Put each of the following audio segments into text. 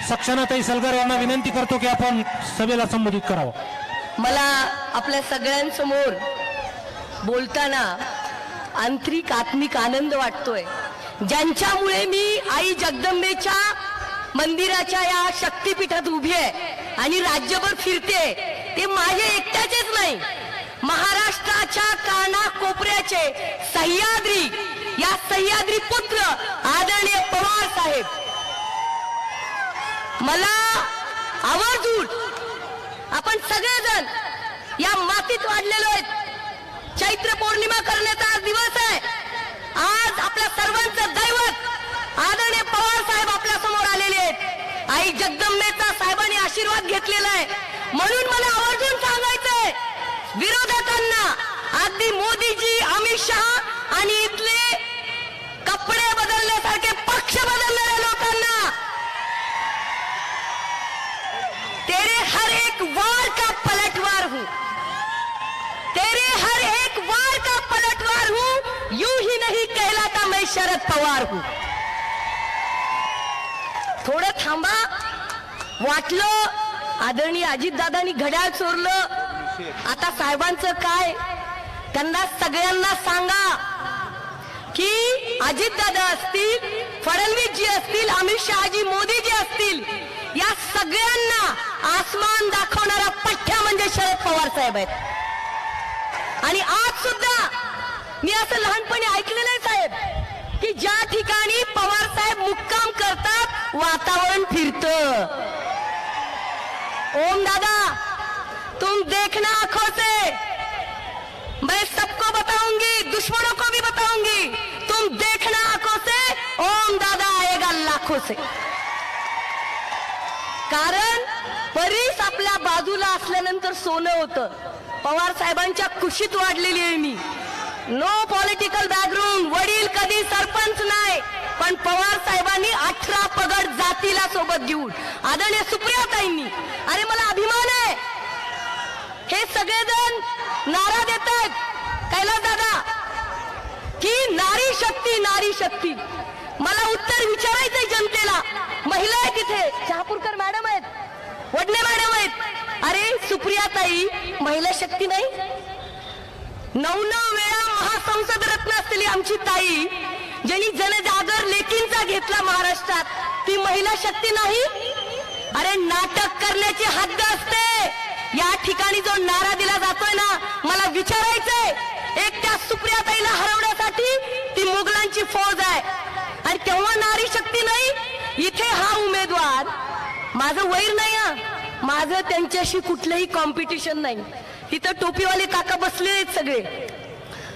सक्षनाताई सलगर यांना विनंती करतो की आपण सभेला संबोधित करावं। मला आपल्या सगळ्यांसमोर बोलताना आंतरिक आत्मिक आनंद वाटतोय, ज्यांच्यामुळे मी आई जगदंबेच्या मंदिराच्या या शक्तिपीठात उभी आहे आणि राज्यभर फिरते। ते माझे एकट्याचेच नाही, महाराष्ट्राच्या कानाकोपऱ्याचे सह्याद्री, या सह्याद्री पुत्र आदरणीय पवार साहेब मला आवर्जून आपण सगळेजण या मातीत वाढलेलो आहेत। चैत्र पौर्णिमा करण्याचा आज दिवस आहे। आज आपल्या सर्वांचं दैवत आदरणीय पवार साहेब आपल्या समोर आलेले आहेत। आई जगदंबेचा साहेबांनी आशीर्वाद घेतलेला आहे, म्हणून मला आवर्जून सांगायचंय विरोधकांना, अगदी मोदीजी, अमित शहा आणि इथले कपडे बदलण्यासारखे पक्ष बदलणाऱ्या लोकांना, तेरे हर एक वार का पलटवार हूं, तेरे हर एक वार का पलटवार हूं, यूं ही नहीं कहलाता मैं शरद पवार हूं। थोडं थांबा, वाटलं आदरणीय अजितदादांनी घड्याळ चोरलं, आता साहेबांचं काय? त्यांना सगळ्यांना सांगा की अजितदादा असतील, फडणवीसजी असतील, अमित शहाजी, मोदीजी असतील, या सगळ्यांना आसमान दाखवणारा पठ्ठ्या म्हणजे शरद पवार साहेब आहेत। आणि आज सुद्धा मी असं लहानपणी ऐकलेलं आहे साहेब की ज्या ठिकाणी पवार साहेब मुक्काम करतात वातावरण फिरतं। ओम दादा, तुम देखना आंखों से, मैं सबको बताऊंगी, दुश्मनों को भी बताऊंगी, तुम देखना आंखों से, ओम दादा आएगा लाखों से। कारण परीस आपल्या बाजूला असल्यानंतर सोनं होतं। पवार साहेबांच्या कुशीत वाढलेली आहे मी, नो पॉलिटिकल बॅकग्राऊंड, वडील कधी सरपंच नाही, पण पवार साहेबांनी 18 पगड जातीला सोबत घेऊन, आदरणीय सुप्रियाताईंनी, अरे मला अभिमान आहे, हे सगळेजण नारा देत आहेत कैलास दादा की नारी शक्ती, नारी शक्ती। मला उत्तर विचारायचंय जनतेला, महिला आहेत तिथे, शहापूरकर मॅडम आहेत, वडणे मॅडम आहेत, अरे सुप्रियाताई महिला शक्ती नाही? 9 वेळा महासंसद रत्न असलेली आमची ताई, ज्यांनी जनजागर लेकींचा घेतला महाराष्ट्रात, ती महिला शक्ती नाही? अरे नाटक करण्याची हद्द असते। या ठिकाणी जो नारा दिला जातोय ना, मला विचारायचंय, एक त्या सुप्रियाताईला हरवण्यासाठी ती मुघलांची फौज आहे, आणि तेव्हा नारी शक्ती नाही? इथे हा उमेदवार, माझं वैर नाही हा, माझं त्यांच्याशी कुठलंही कॉम्पिटिशन नाही, तिथं टोपीवाले काका बसले आहेत सगळे,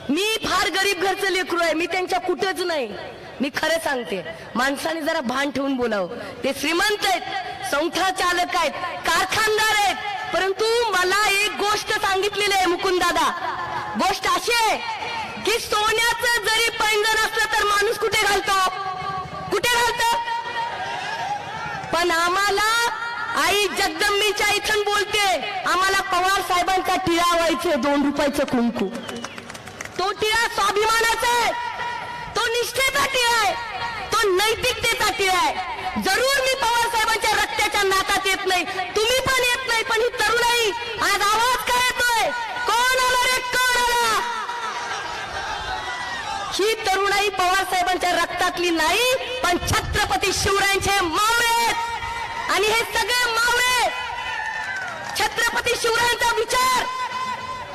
मी फार गरीब घरचं लेकरू आहे, मी त्यांच्या कुठंच नाही, मी खरं सांगते, माणसाने जरा भान ठेवून बोलावं। ते श्रीमंत आहेत, संस्था चालक आहेत, कारखानदार आहेत, परंतु मला एक गोष्ट सांगितलेली आहे मुकुंद दादा, गोष्ट अशी आहे की सोन्याचं जरी पैंजण असलं तर माणूस कुठे घालतो? कुठे घालतो? पण आम्हाला आई जगदंबेच्या इथून बोलते, आम्हाला पवार साहेबांचा टिळा व्हायचे, 2 रुपयाचं कुंकू, तो टिळा स्वाभिमानाचा आहे, तो निष्ठेचा टिळा आहे, तो नैतिकतेचा टिळा आहे। जरूर मी पवार साहेबांच्या रक्ताच्या नातात येत नाही, तुम्ही पण येत नाही, पण ही तरुणाई आज आवाज काय येतोय, कोण आला रे, कोण आला? ही तरुणाई पवार साहेबांच्या रक्तातली नाही, पण छत्रपती शिवरायांचे मावळे आहेत, आणि हे सगळे मावळे छत्रपती शिवरायांचा विचार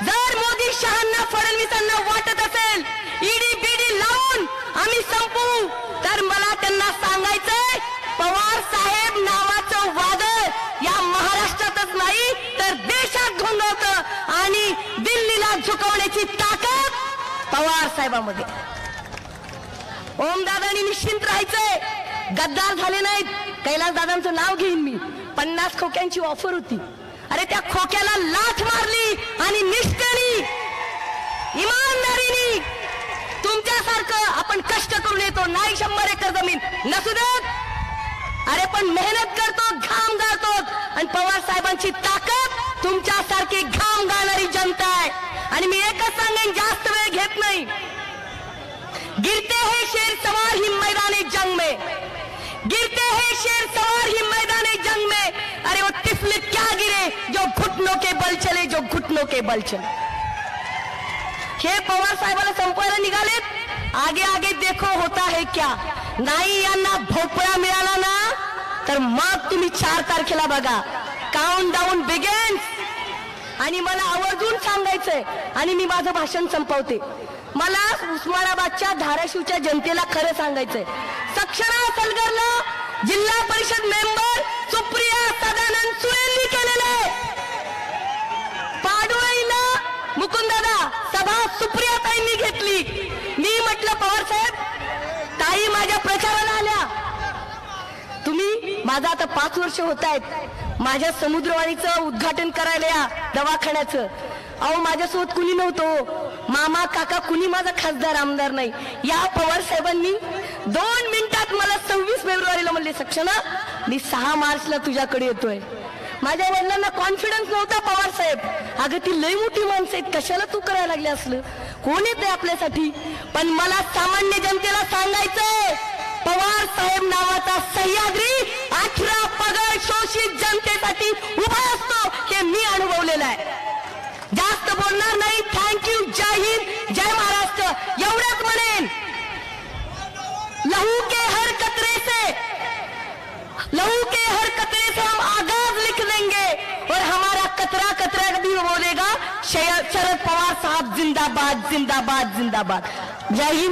जर मोदी, शहांना, फडणवीसांना वाटत असेल ईडी बीडी लावून आम्ही संपू, तर मला त्यांना सांगायचंय, पवार साहेब नावाचं वादळ या महाराष्ट्रातच नाही तर देशात घोंगवतं, आणि दिल्लीला झुकवण्याची ताकद पवार साहेबांमध्ये। ओम दादांनी निश्चिंत राहायचंय, गद्दार झाले नाहीत। कैलास दादांचं नाव घेईन मी, 50 खोक्यांची ऑफर होती, अरे त्या खोक्याला लाथ मारली आणि निष्ठेने, इमानदारीने, तुमच्यासारखं आपण कष्ट करून येतो, नाही 100 एकर जमीन नसू देत, अरे पण मेहनत करतो, घाम गाळतो, आणि पवार साहेबांची ताकद तुमच्यासारखी घाम गाळणारी जनता आहे। आणि मी एकच सांगेन, जास्त वेळ घेत नाही, गिरते हैं शेर सवार ही मैदान जंग में, गिरते हैं शेर सवार ही मैदान झूठो के बलचन. हे पवार साहेबाला संपवायला निघालेत. आगे आगे देखो होता है क्या. नाही यांना भोपळा मिळाला ना तर मग तुम्ही 4 तारखेला बघा. Count down begins. आणि मला आवर्जून सांगायचंय आणि मी माझं भाषण संपवते. मला उस्मानाबादच्या धाराशिवच्या जनतेला खरं सांगायचंय. सक्षणा सलगरला जिल्हा परिषद मेंबर सुप्रिया सदानंद सुळेंनी केलेलं आहे. पाडोळीला मुकुंददादा सभा सुप्रियाताईंनी घेतली. मी म्हटलं पवार साहेब ताई माझ्या प्रचाराला आल्या. तुम्ही माझा आता 5 वर्ष होत आहेत माझ्या समुद्रवाणीचं उद्घाटन करायला या दवाखान्याचं. अहो माझ्यासोबत कुणी नव्हतं. मामा काका कुणी माझा खासदार आमदार नाही. या पवार साहेबांनी 2 मिनिटात मला 26 फेब्रुवारीला म्हणले सक्षणा मी 6 मार्चला तुझ्याकडे येतोय. माझ्या वडिलांना कॉन्फिडन्स नव्हता. पवार साहेब अगं ती लई मोठी माणसं आहेत कशाला तू करायला लागले असलं. कोण येते आपल्यासाठी. पण मला सामान्य जनतेला सांगायचंय पवार साहेब नावाचा सह्याद्री 18 पगड शोषित जनतेसाठी उभा असतो हे मी अनुभवलेलं आहे. जास्त बोलणार नाही. थँक्यू. जय हिंद जय महाराष्ट्र एवढंच म्हणेन. लहू के हर कतरे से हम आगाज लिख देंगे और हमारा कतरा कतरा भी बोलेगा शरद पवार साहब जिंदाबाद जिंदाबाद जिंदाबाद. जय हिंद.